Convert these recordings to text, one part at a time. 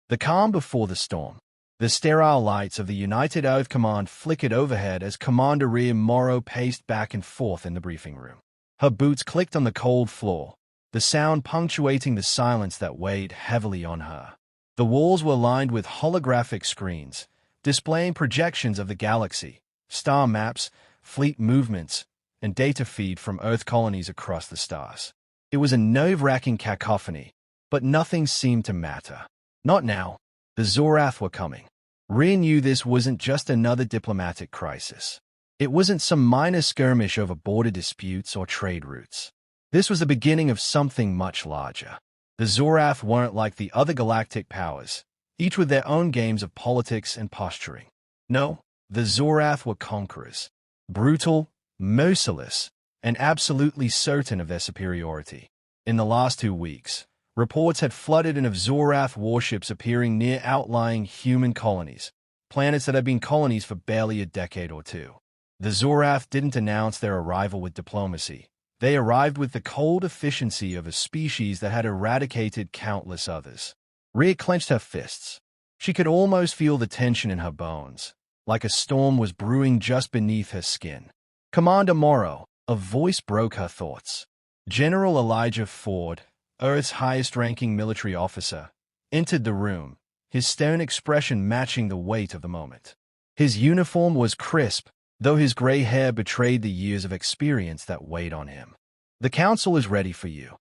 The calm before the storm. The sterile lights of the United Earth Command flickered overhead as Commander Rhea Morrow paced back and forth in the briefing room. Her boots clicked on the cold floor, the sound punctuating the silence that weighed heavily on her. The walls were lined with holographic screens, displaying projections of the galaxy, star maps, fleet movements, and data feed from Earth colonies across the stars. It was a nerve-wracking cacophony, but nothing seemed to matter. Not now. The Zorath were coming. Rhea knew this wasn't just another diplomatic crisis. It wasn't some minor skirmish over border disputes or trade routes. This was the beginning of something much larger. The Zorath weren't like the other galactic powers, each with their own games of politics and posturing. No, the Zorath were conquerors. Brutal, merciless, and absolutely certain of their superiority. In the last 2 weeks, reports had flooded in of Zorath warships appearing near outlying human colonies, planets that had been colonies for barely a decade or two. The Zorath didn't announce their arrival with diplomacy. They arrived with the cold efficiency of a species that had eradicated countless others. Rhea clenched her fists. She could almost feel the tension in her bones, like a storm was brewing just beneath her skin. "Commander Morrow," a voice broke her thoughts. General Elijah Ford, Earth's highest-ranking military officer, entered the room, his stern expression matching the weight of the moment. His uniform was crisp, though his gray hair betrayed the years of experience that weighed on him. "The Council is ready for you."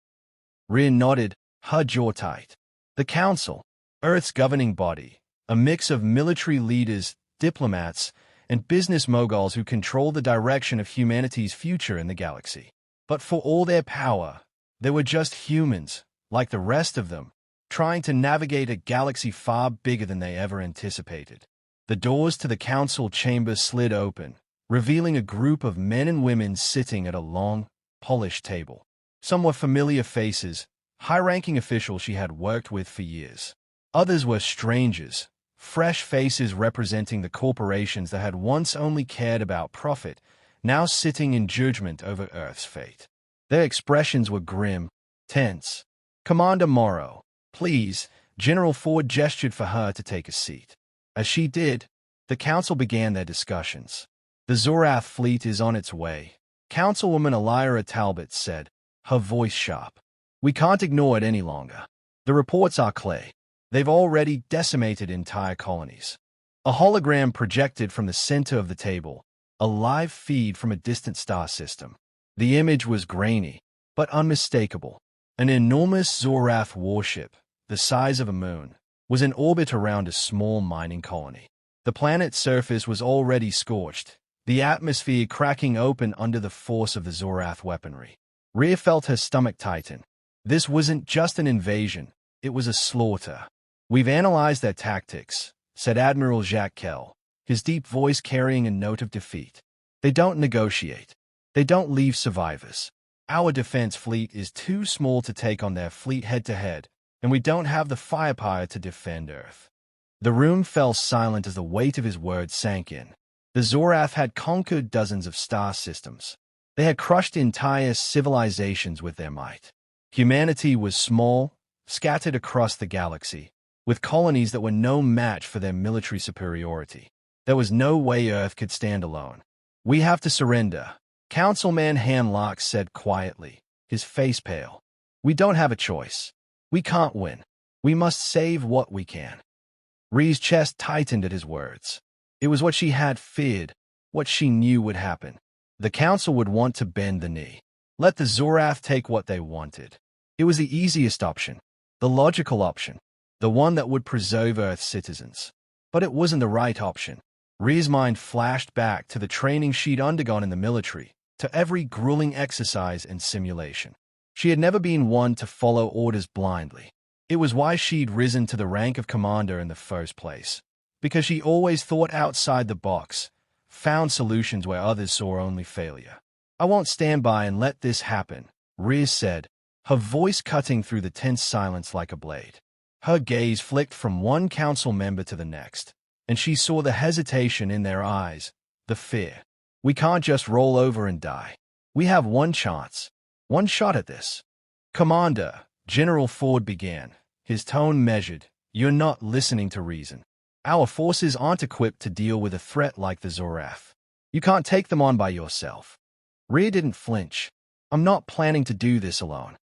Rhea nodded, her jaw tight. The Council, Earth's governing body, a mix of military leaders, diplomats, and business moguls who control the direction of humanity's future in the galaxy. But for all their power, they were just humans, like the rest of them, trying to navigate a galaxy far bigger than they ever anticipated. The doors to the council chamber slid open, revealing a group of men and women sitting at a long, polished table. Some were familiar faces, high-ranking officials she had worked with for years. Others were strangers, fresh faces representing the corporations that had once only cared about profit, now sitting in judgment over Earth's fate. Their expressions were grim, tense. "Commander Morrow, please," General Ford gestured for her to take a seat. As she did, the council began their discussions. "The Zorath fleet is on its way," Councilwoman Elira Talbot said, her voice sharp. "We can't ignore it any longer. The reports are clear. They've already decimated entire colonies." A hologram projected from the center of the table, a live feed from a distant star system. The image was grainy, but unmistakable. An enormous Zorath warship, the size of a moon, was in orbit around a small mining colony. The planet's surface was already scorched, the atmosphere cracking open under the force of the Zorath weaponry. Rhea felt her stomach tighten. This wasn't just an invasion, it was a slaughter. "We've analyzed their tactics," said Admiral Jacques Kell, his deep voice carrying a note of defeat. "They don't negotiate. They don't leave survivors. Our defense fleet is too small to take on their fleet head-to-head, and we don't have the firepower to defend Earth." The room fell silent as the weight of his words sank in. The Zorath had conquered dozens of star systems. They had crushed entire civilizations with their might. Humanity was small, scattered across the galaxy, with colonies that were no match for their military superiority. There was no way Earth could stand alone. "We have to surrender," Councilman Hanlock said quietly, his face pale. "We don't have a choice. We can't win. We must save what we can." Rhea's chest tightened at his words. It was what she had feared, what she knew would happen. The Council would want to bend the knee. Let the Zorath take what they wanted. It was the easiest option, the logical option, the one that would preserve Earth's citizens. But it wasn't the right option. Rhea's mind flashed back to the training she'd undergone in the military, to every grueling exercise and simulation. She had never been one to follow orders blindly. It was why she'd risen to the rank of commander in the first place, because she always thought outside the box, found solutions where others saw only failure. "I won't stand by and let this happen," Rhea said, her voice cutting through the tense silence like a blade. Her gaze flicked from one council member to the next, and she saw the hesitation in their eyes, the fear. "We can't just roll over and die. We have one chance, one shot at this." "Commander," General Ford began, his tone measured, You're not listening to reason. Our forces aren't equipped to deal with a threat like the Zorath. You can't take them on by yourself. Rhea didn't flinch. I'm not planning to do this alone.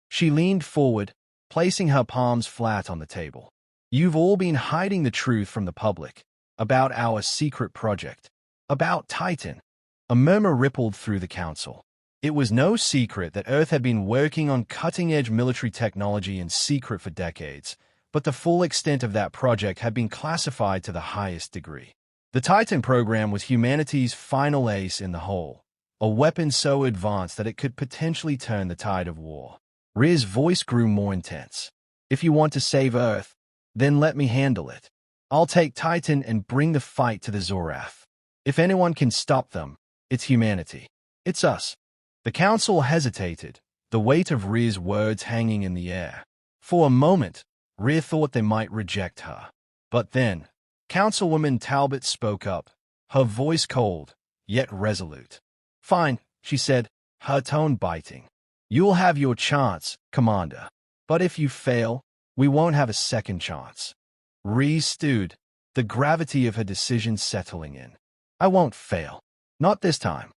She leaned forward, placing her palms flat on the table. You've all been hiding the truth from the public about our secret project, about Titan. A murmur rippled through the council. It was no secret that Earth had been working on cutting-edge military technology in secret for decades, but the full extent of that project had been classified to the highest degree. The Titan program was humanity's final ace in the hole, a weapon so advanced that it could potentially turn the tide of war. Rhea's voice grew more intense. If you want to save Earth, then let me handle it. I'll take Titan and bring the fight to the Zorath. If anyone can stop them, it's humanity. It's us. The council hesitated, the weight of Rhea's words hanging in the air. For a moment, Rhea thought they might reject her. But then, Councilwoman Talbot spoke up, her voice cold, yet resolute. Fine, she said, her tone biting. You'll have your chance, Commander. But if you fail, we won't have a second chance. Rhea stewed, the gravity of her decision settling in. I won't fail. Not this time.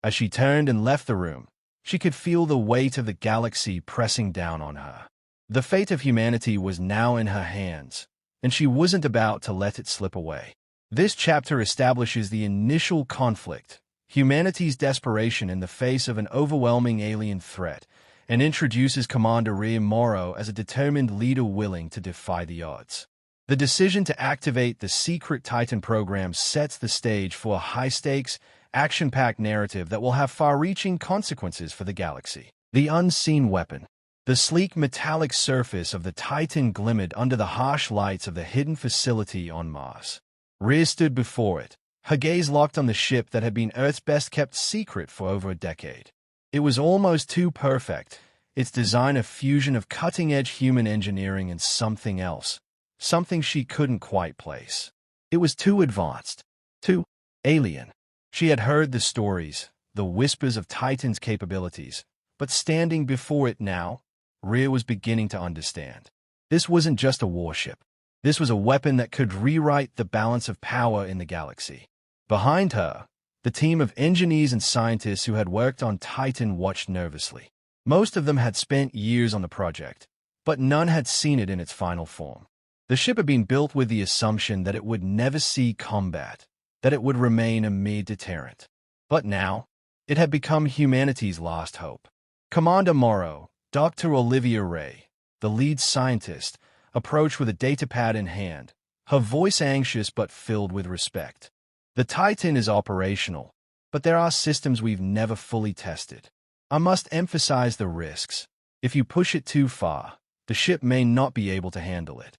As she turned and left the room, she could feel the weight of the galaxy pressing down on her. The fate of humanity was now in her hands, and she wasn't about to let it slip away. This chapter establishes the initial conflict, humanity's desperation in the face of an overwhelming alien threat, and introduces Commander Rhea Morrow as a determined leader willing to defy the odds. The decision to activate the secret Titan program sets the stage for a high-stakes, action-packed narrative that will have far-reaching consequences for the galaxy. The unseen weapon. The sleek metallic surface of the Titan glimmered under the harsh lights of the hidden facility on Mars. Rhea stood before it, her gaze locked on the ship that had been Earth's best-kept secret for over a decade. It was almost too perfect, its design a fusion of cutting-edge human engineering and something else, something she couldn't quite place. It was too advanced, too alien. She had heard the stories, the whispers of Titan's capabilities, but standing before it now, Rhea was beginning to understand. This wasn't just a warship. This was a weapon that could rewrite the balance of power in the galaxy. Behind her, the team of engineers and scientists who had worked on Titan watched nervously. Most of them had spent years on the project, but none had seen it in its final form. The ship had been built with the assumption that it would never see combat, that it would remain a mere deterrent. But now, it had become humanity's last hope. Commander Morrow, Dr. Olivia Ray, the lead scientist, approached with a datapad in hand, her voice anxious but filled with respect. The Titan is operational, but there are systems we've never fully tested. I must emphasize the risks. If you push it too far, the ship may not be able to handle it.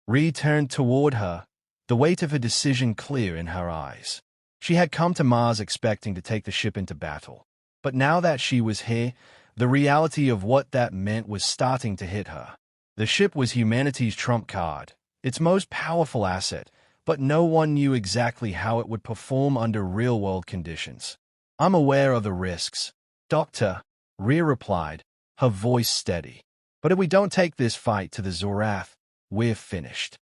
Rhea turned toward her, the weight of her decision clear in her eyes. She had come to Mars expecting to take the ship into battle, but now that she was here, the reality of what that meant was starting to hit her. The ship was humanity's trump card, its most powerful asset, but no one knew exactly how it would perform under real-world conditions. I'm aware of the risks, Doctor, Rhea replied, her voice steady. But if we don't take this fight to the Zorath, we're finished.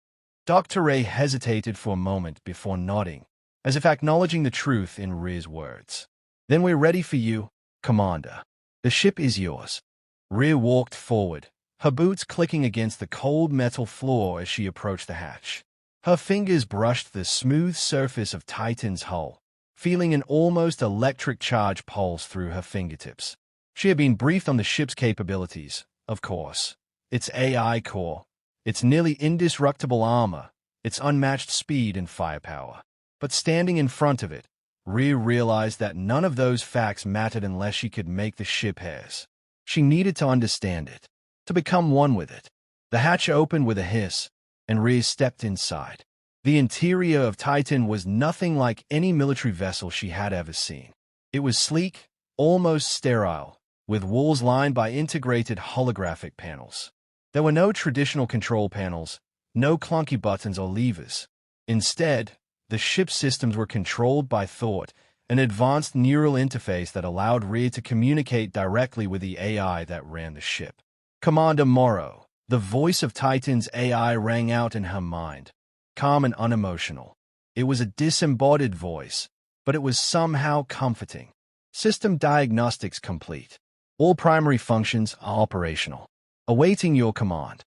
Dr. Ray hesitated for a moment before nodding, as if acknowledging the truth in Rhea's words. Then we're ready for you, Commander. The ship is yours. Rhea walked forward, her boots clicking against the cold metal floor as she approached the hatch. Her fingers brushed the smooth surface of Titan's hull, feeling an almost electric charge pulse through her fingertips. She had been briefed on the ship's capabilities, of course. Its AI core, its nearly indestructible armor, its unmatched speed and firepower. But standing in front of it, Rhea realized that none of those facts mattered unless she could make the ship hers. She needed to understand it, to become one with it. The hatch opened with a hiss, and Rhea stepped inside. The interior of Titan was nothing like any military vessel she had ever seen. It was sleek, almost sterile, with walls lined by integrated holographic panels. There were no traditional control panels, no clunky buttons or levers. Instead, the ship's systems were controlled by thought, an advanced neural interface that allowed Rhea to communicate directly with the AI that ran the ship. Commander Morrow, The voice of Titan's AI rang out in her mind, calm and unemotional. It was a disembodied voice, but it was somehow comforting. System diagnostics complete. All primary functions are operational. Awaiting your command.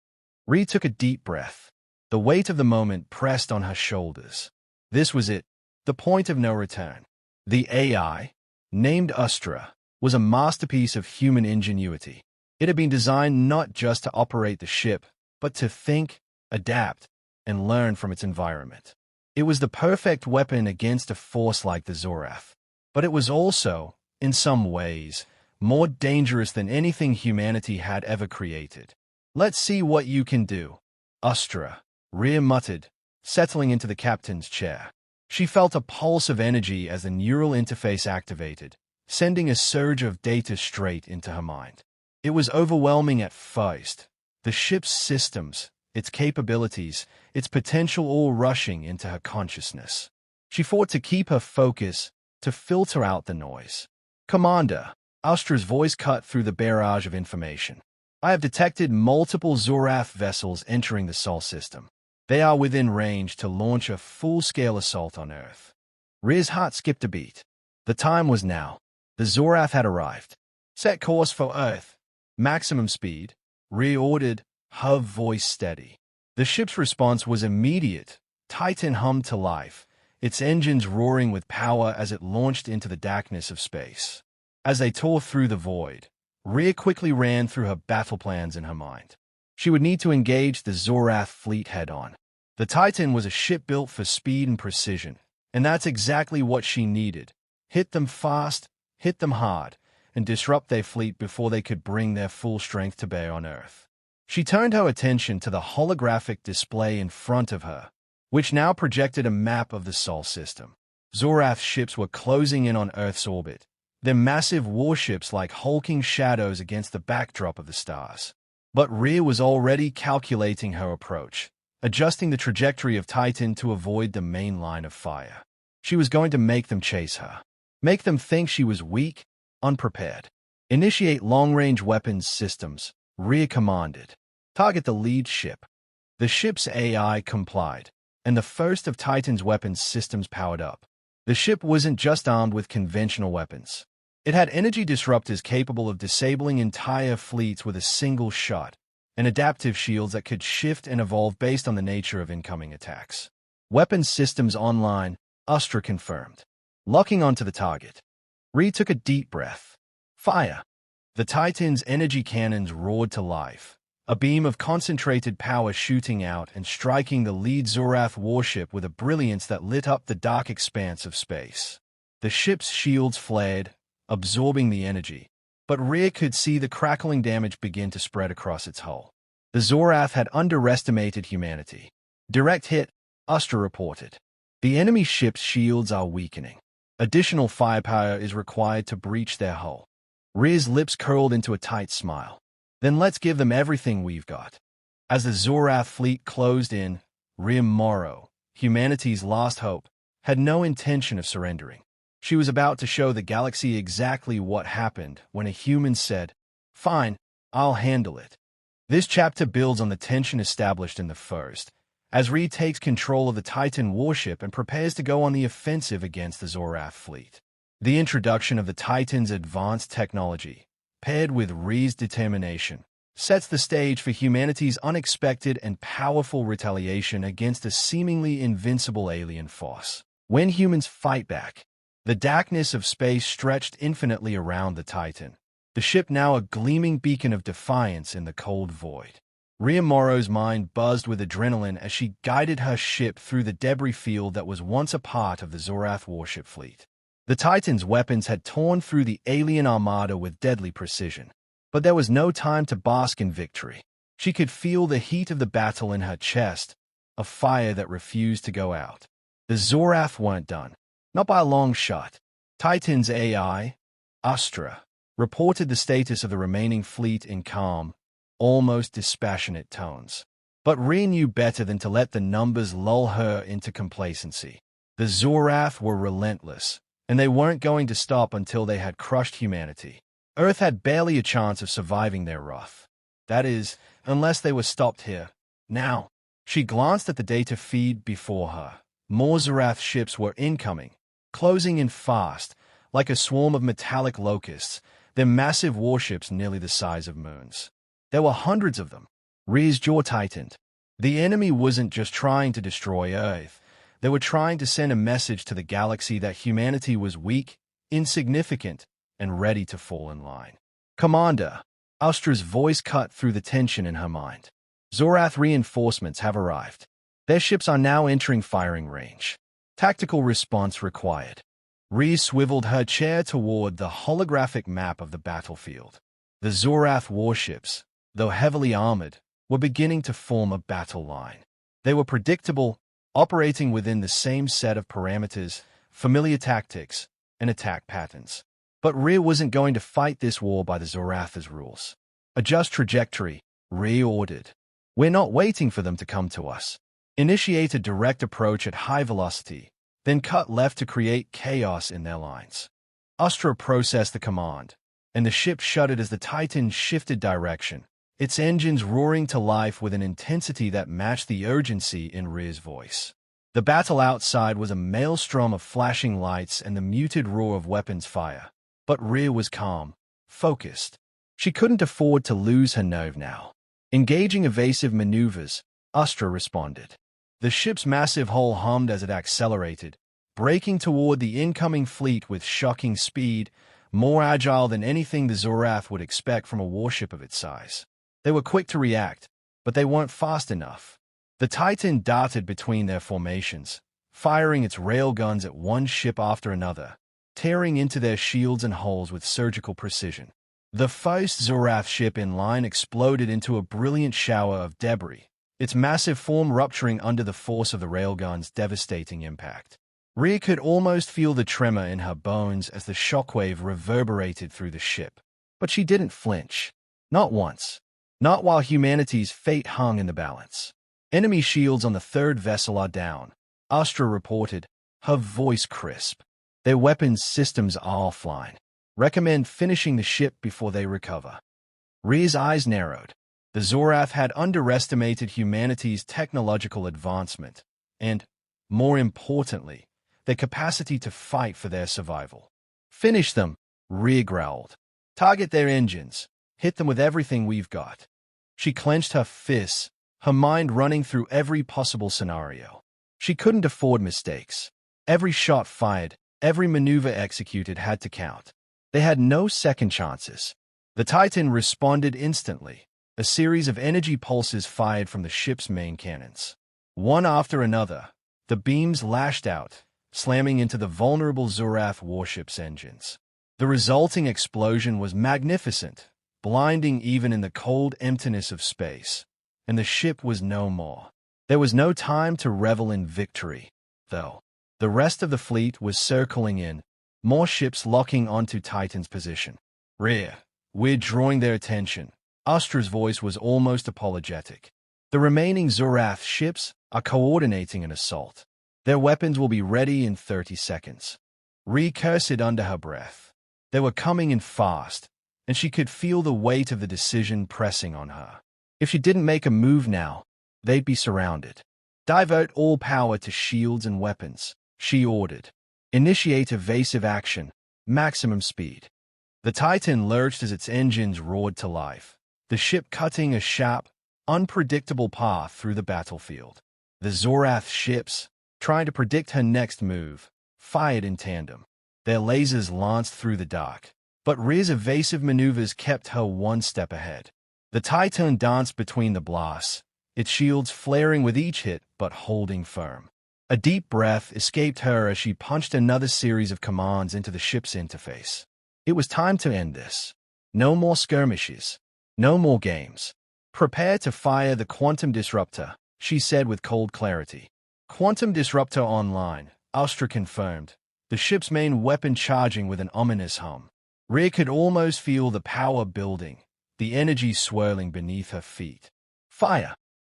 Rhea took a deep breath. The weight of the moment pressed on her shoulders. This was it, the point of no return. The AI, named Astra, was a masterpiece of human ingenuity. It had been designed not just to operate the ship, but to think, adapt, and learn from its environment. It was the perfect weapon against a force like the Zorath. But it was also, in some ways, more dangerous than anything humanity had ever created. Let's see what you can do. Astra, Rhea muttered, settling into the captain's chair. She felt a pulse of energy as the neural interface activated, sending a surge of data straight into her mind. It was overwhelming at first. The ship's systems, its capabilities, its potential all rushing into her consciousness. She fought to keep her focus, to filter out the noise. Commander, Astra's voice cut through the barrage of information. I have detected multiple Zorath vessels entering the Sol system. They are within range to launch a full-scale assault on Earth. Rhea's heart skipped a beat. The time was now. The Zorath had arrived. Set course for Earth. Maximum speed. Rhea ordered, her voice steady. The ship's response was immediate. Titan hummed to life, its engines roaring with power as it launched into the darkness of space. As they tore through the void, Rhea quickly ran through her battle plans in her mind. She would need to engage the Zorath fleet head-on. The Titan was a ship built for speed and precision, and that's exactly what she needed. Hit them fast, hit them hard, and disrupt their fleet before they could bring their full strength to bear on Earth. She turned her attention to the holographic display in front of her, which now projected a map of the Sol system. Zorath ships were closing in on Earth's orbit, their massive warships like hulking shadows against the backdrop of the stars. But Rhea was already calculating her approach, adjusting the trajectory of Titan to avoid the main line of fire. She was going to make them chase her, make them think she was weak, unprepared. Initiate long-range weapons systems, Rhea commanded. Target the lead ship. The ship's AI complied, and the first of Titan's weapons systems powered up. The ship wasn't just armed with conventional weapons. It had energy disruptors capable of disabling entire fleets with a single shot, and adaptive shields that could shift and evolve based on the nature of incoming attacks. Weapons systems online, Astra confirmed. Locking onto the target. Rhea took a deep breath. Fire. The Titan's energy cannons roared to life, a beam of concentrated power shooting out and striking the lead Zorath warship with a brilliance that lit up the dark expanse of space. The ship's shields flared, absorbing the energy, but Rhea could see the crackling damage begin to spread across its hull. The Zorath had underestimated humanity. Direct hit, Astra reported. The enemy ship's shields are weakening. Additional firepower is required to breach their hull. Rhea's lips curled into a tight smile. Then let's give them everything we've got. As the Zorath fleet closed in, Rhea Morrow, humanity's last hope, had no intention of surrendering. She was about to show the galaxy exactly what happened when a human said, "Fine, I'll handle it." This chapter builds on the tension established in the first, as Rhea takes control of the Titan warship and prepares to go on the offensive against the Zorath fleet. The introduction of the Titan's advanced technology, paired with Rhea's determination, sets the stage for humanity's unexpected and powerful retaliation against a seemingly invincible alien force. When humans fight back, the darkness of space stretched infinitely around the Titan, the ship now a gleaming beacon of defiance in the cold void. Rhea Morrow's mind buzzed with adrenaline as she guided her ship through the debris field that was once a part of the Zorath warship fleet. The Titan's weapons had torn through the alien armada with deadly precision, but there was no time to bask in victory. She could feel the heat of the battle in her chest, a fire that refused to go out. The Zorath weren't done. Not by a long shot. Titan's AI, Astra, reported the status of the remaining fleet in calm, almost dispassionate tones. But Rhea knew better than to let the numbers lull her into complacency. The Zorath were relentless, and they weren't going to stop until they had crushed humanity. Earth had barely a chance of surviving their wrath. That is, unless they were stopped here. Now, she glanced at the data feed before her. More Zorath ships were incoming, closing in fast, like a swarm of metallic locusts, their massive warships nearly the size of moons. There were hundreds of them. Rhea's jaw tightened. The enemy wasn't just trying to destroy Earth. They were trying to send a message to the galaxy that humanity was weak, insignificant, and ready to fall in line. "Commander," Austra's voice cut through the tension in her mind. "Zorath reinforcements have arrived. Their ships are now entering firing range. Tactical response required." Rhea swiveled her chair toward the holographic map of the battlefield. The Zorath warships, though heavily armored, were beginning to form a battle line. They were predictable, operating within the same set of parameters, familiar tactics, and attack patterns. But Rhea wasn't going to fight this war by the Zorath's rules. "Adjust trajectory," Rhea ordered. "We're not waiting for them to come to us. Initiate a direct approach at high velocity, then cut left to create chaos in their lines." Astra processed the command, and the ship shuddered as the Titan shifted direction, its engines roaring to life with an intensity that matched the urgency in Rhea's voice. The battle outside was a maelstrom of flashing lights and the muted roar of weapons fire, but Rhea was calm, focused. She couldn't afford to lose her nerve now. Engaging evasive maneuvers, Astra responded. The ship's massive hull hummed as it accelerated, braking toward the incoming fleet with shocking speed, more agile than anything the Zorath would expect from a warship of its size. They were quick to react, but they weren't fast enough. The Titan darted between their formations, firing its railguns at one ship after another, tearing into their shields and hulls with surgical precision. The first Zorath ship in line exploded into a brilliant shower of debris, its massive form rupturing under the force of the railgun's devastating impact. Rhea could almost feel the tremor in her bones as the shockwave reverberated through the ship. But she didn't flinch. Not once. Not while humanity's fate hung in the balance. "Enemy shields on the third vessel are down," Astra reported, her voice crisp. "Their weapons systems are offline. Recommend finishing the ship before they recover." Rhea's eyes narrowed. The Zorath had underestimated humanity's technological advancement and, more importantly, their capacity to fight for their survival. "Finish them," Rhea growled. "Target their engines. Hit them with everything we've got." She clenched her fists, her mind running through every possible scenario. She couldn't afford mistakes. Every shot fired, every maneuver executed had to count. They had no second chances. The Titan responded instantly, a series of energy pulses fired from the ship's main cannons. One after another, the beams lashed out, slamming into the vulnerable Zorath warship's engines. The resulting explosion was magnificent, blinding even in the cold emptiness of space, and the ship was no more. There was no time to revel in victory, though. The rest of the fleet was circling in, more ships locking onto Titan's position. "Rhea, we're drawing their attention." Astra's voice was almost apologetic. "The remaining Zorath ships are coordinating an assault. Their weapons will be ready in 30 seconds. Rhea cursed under her breath. They were coming in fast, and she could feel the weight of the decision pressing on her. If she didn't make a move now, they'd be surrounded. "Divert all power to shields and weapons," she ordered. "Initiate evasive action, maximum speed." The Titan lurched as its engines roared to life, the ship cutting a sharp, unpredictable path through the battlefield. The Zorath ships, trying to predict her next move, fired in tandem. Their lasers lanced through the dark, but Rhea's evasive maneuvers kept her one step ahead. The Titan danced between the blasts, its shields flaring with each hit but holding firm. A deep breath escaped her as she punched another series of commands into the ship's interface. It was time to end this. No more skirmishes. No more games. "Prepare to fire the quantum disruptor," she said with cold clarity. "Quantum disruptor online," Astra confirmed, the ship's main weapon charging with an ominous hum. Rhea could almost feel the power building, the energy swirling beneath her feet. Fire!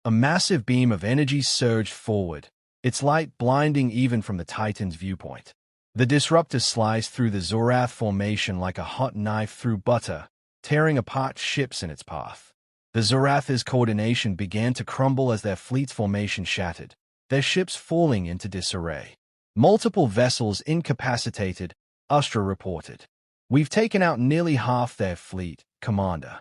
A massive beam of energy surged forward, its light blinding even from the Titan's viewpoint. The disruptor sliced through the Zorath formation like a hot knife through butter, tearing apart ships in its path. The Zorath's coordination began to crumble as their fleet's formation shattered, their ships falling into disarray. Multiple vessels incapacitated, Astra reported. We've taken out nearly half their fleet, Commander.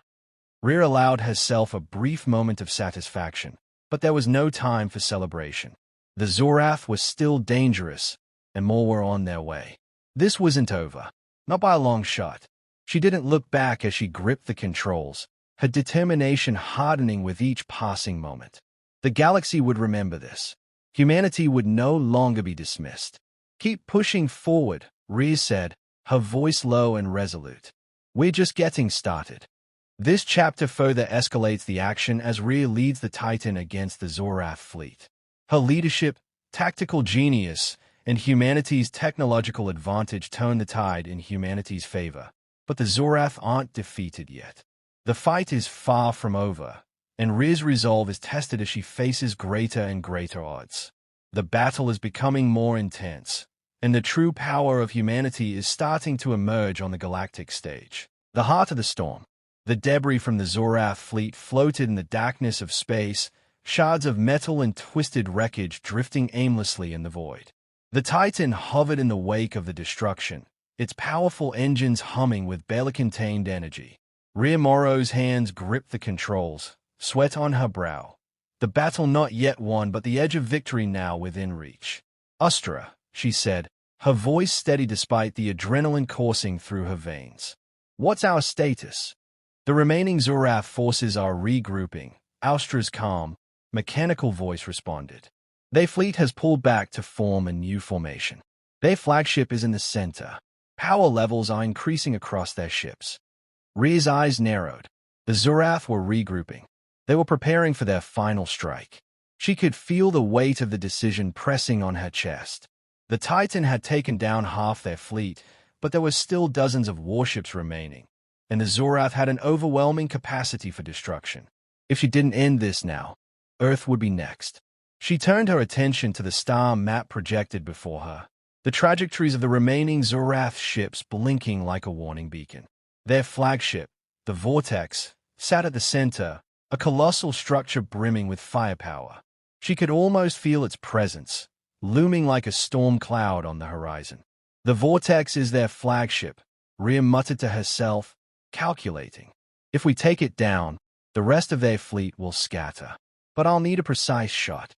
Rhea allowed herself a brief moment of satisfaction, but there was no time for celebration. The Zorath was still dangerous, and more were on their way. This wasn't over, not by a long shot. She didn't look back as she gripped the controls, her determination hardening with each passing moment. The galaxy would remember this. Humanity would no longer be dismissed. Keep pushing forward, Rhea said, her voice low and resolute. We're just getting started. This chapter further escalates the action as Rhea leads the Titan against the Zorath fleet. Her leadership, tactical genius, and humanity's technological advantage turn the tide in humanity's favor. But the Zorath aren't defeated yet. The fight is far from over, and Rhea's resolve is tested as she faces greater and greater odds. The battle is becoming more intense, and the true power of humanity is starting to emerge on the galactic stage. The heart of the storm. The debris from the Zorath fleet floated in the darkness of space, shards of metal and twisted wreckage drifting aimlessly in the void. The Titan hovered in the wake of the destruction, its powerful engines humming with barely contained energy. Rhea Morrow's hands gripped the controls, sweat on her brow. The battle not yet won, but the edge of victory now within reach. Astra, she said, her voice steady despite the adrenaline coursing through her veins. What's our status? The remaining Zorath forces are regrouping, Astra's calm, mechanical voice responded. Their fleet has pulled back to form a new formation. Their flagship is in the center. Power levels are increasing across their ships. Rhea's eyes narrowed. The Zorath were regrouping. They were preparing for their final strike. She could feel the weight of the decision pressing on her chest. The Titan had taken down half their fleet, but there were still dozens of warships remaining, and the Zorath had an overwhelming capacity for destruction. If she didn't end this now, Earth would be next. She turned her attention to the star map projected before her, the trajectories of the remaining Zorath ships blinking like a warning beacon. Their flagship, the Vortex, sat at the center, a colossal structure brimming with firepower. She could almost feel its presence, looming like a storm cloud on the horizon. The Vortex is their flagship, Rhea muttered to herself, calculating. If we take it down, the rest of their fleet will scatter. But I'll need a precise shot.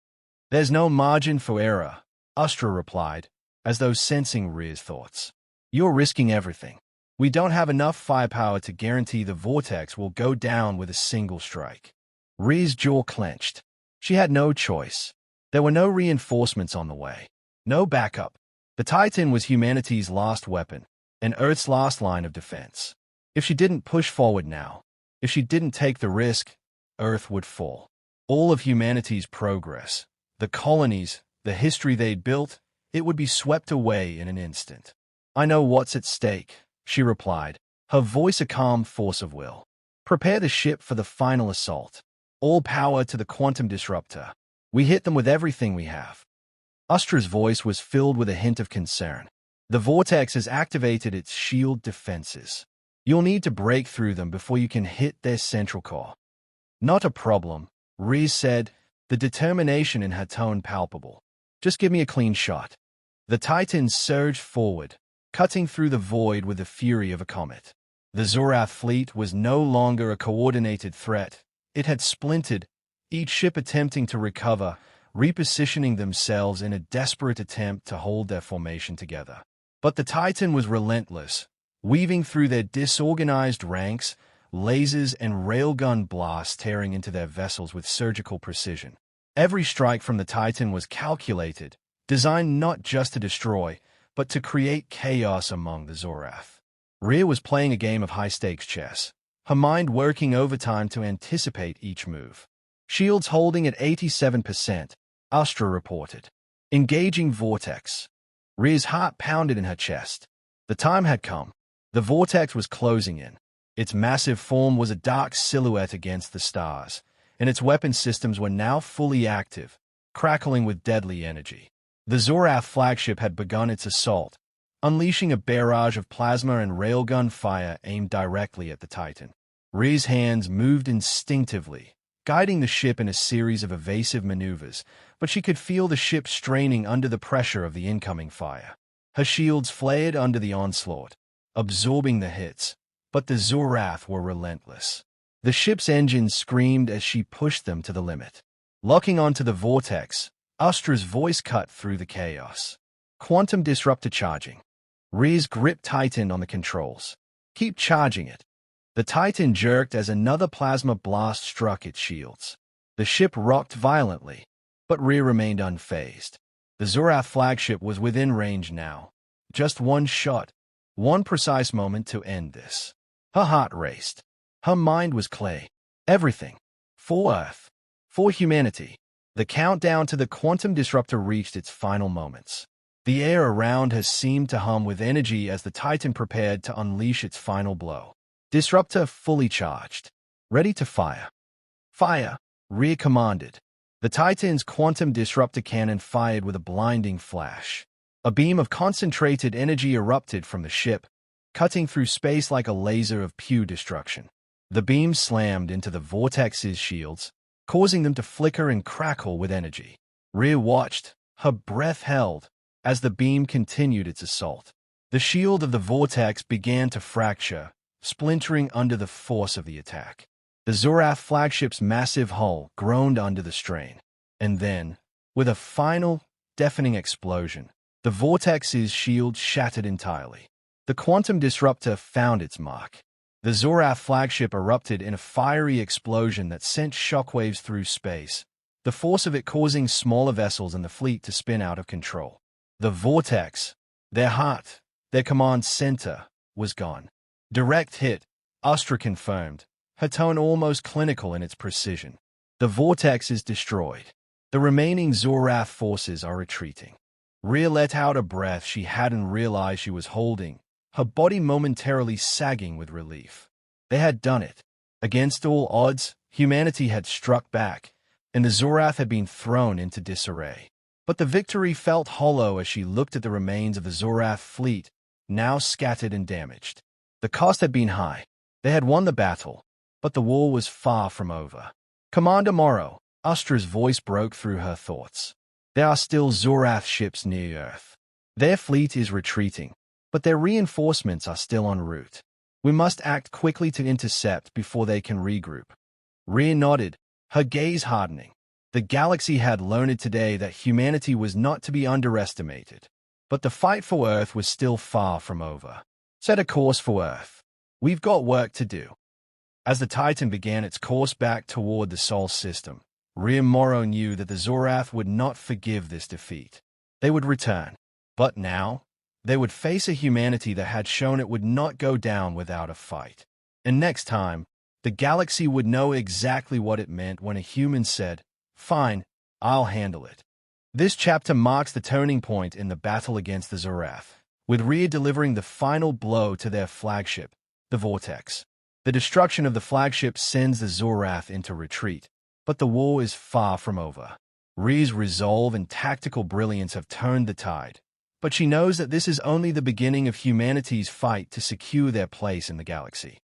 There's no margin for error, Astra replied, as though sensing Rhea's thoughts. You're risking everything. We don't have enough firepower to guarantee the Vortex will go down with a single strike. Rhea's jaw clenched. She had no choice. There were no reinforcements on the way. No backup. The Titan was humanity's last weapon, and Earth's last line of defense. If she didn't push forward now, if she didn't take the risk, Earth would fall. All of humanity's progress, the colonies, the history they'd built, it would be swept away in an instant. I know what's at stake, she replied, her voice a calm force of will. Prepare the ship for the final assault. All power to the quantum disruptor. We hit them with everything we have. Astra's voice was filled with a hint of concern. The Vortex has activated its shield defenses. You'll need to break through them before you can hit their central core. Not a problem, Rhea said, the determination in her tone palpable. Just give me a clean shot. The Titan surged forward, cutting through the void with the fury of a comet. The Zorath fleet was no longer a coordinated threat. It had splintered, each ship attempting to recover, repositioning themselves in a desperate attempt to hold their formation together. But the Titan was relentless, weaving through their disorganized ranks, lasers and railgun blasts tearing into their vessels with surgical precision. Every strike from the Titan was calculated, designed not just to destroy, but to create chaos among the Zorath. Rhea was playing a game of high-stakes chess, her mind working overtime to anticipate each move. Shields holding at 87%, Astra reported. Engaging Vortex. Rhea's heart pounded in her chest. The time had come. The Vortex was closing in. Its massive form was a dark silhouette against the stars, and its weapon systems were now fully active, crackling with deadly energy. The Zorath flagship had begun its assault, unleashing a barrage of plasma and railgun fire aimed directly at the Titan. Rhea's hands moved instinctively, guiding the ship in a series of evasive maneuvers, but she could feel the ship straining under the pressure of the incoming fire. Her shields flared under the onslaught, absorbing the hits, but the Zorath were relentless. The ship's engines screamed as she pushed them to the limit. Locking onto the vortex, Astra's voice cut through the chaos. Quantum disruptor charging. Rhea's grip tightened on the controls. Keep charging it. The Titan jerked as another plasma blast struck its shields. The ship rocked violently, but Rhea remained unfazed. The Zorath flagship was within range now. Just one shot, one precise moment to end this. Her heart raced. Her mind was clear. Everything. For Earth. For humanity. The countdown to the quantum disruptor reached its final moments. The air around her seemed to hum with energy as the Titan prepared to unleash its final blow. Disruptor fully charged. Ready to fire. Fire, Rhea commanded. The Titan's quantum disruptor cannon fired with a blinding flash. A beam of concentrated energy erupted from the ship, cutting through space like a laser of pure destruction. The beam slammed into the vortex's shields, causing them to flicker and crackle with energy. Rhea watched, her breath held, as the beam continued its assault. The shield of the vortex began to fracture, splintering under the force of the attack. The Zorath flagship's massive hull groaned under the strain. And then, with a final, deafening explosion, the vortex's shield shattered entirely. The quantum disruptor found its mark. The Zorath flagship erupted in a fiery explosion that sent shockwaves through space, the force of it causing smaller vessels in the fleet to spin out of control. The vortex, their heart, their command center, was gone. Direct hit, Astra confirmed, her tone almost clinical in its precision. The vortex is destroyed. The remaining Zorath forces are retreating. Rhea let out a breath she hadn't realized she was holding, her body momentarily sagging with relief. They had done it. Against all odds, humanity had struck back, and the Zorath had been thrown into disarray. But the victory felt hollow as she looked at the remains of the Zorath fleet, now scattered and damaged. The cost had been high. They had won the battle, but the war was far from over. Commander Morrow, Astra's voice broke through her thoughts. There are still Zorath ships near Earth. Their fleet is retreating, but their reinforcements are still en route. We must act quickly to intercept before they can regroup. Rhea nodded, her gaze hardening. The galaxy had learned today that humanity was not to be underestimated, but the fight for Earth was still far from over. Set a course for Earth. We've got work to do. As the Titan began its course back toward the Sol system, Rhea Morrow knew that the Zorath would not forgive this defeat. They would return. But now, they would face a humanity that had shown it would not go down without a fight. And next time, the galaxy would know exactly what it meant when a human said, "Fine, I'll handle it." This chapter marks the turning point in the battle against the Zorath, with Rhea delivering the final blow to their flagship, the Vortex. The destruction of the flagship sends the Zorath into retreat, but the war is far from over. Rhea's resolve and tactical brilliance have turned the tide, but she knows that this is only the beginning of humanity's fight to secure their place in the galaxy.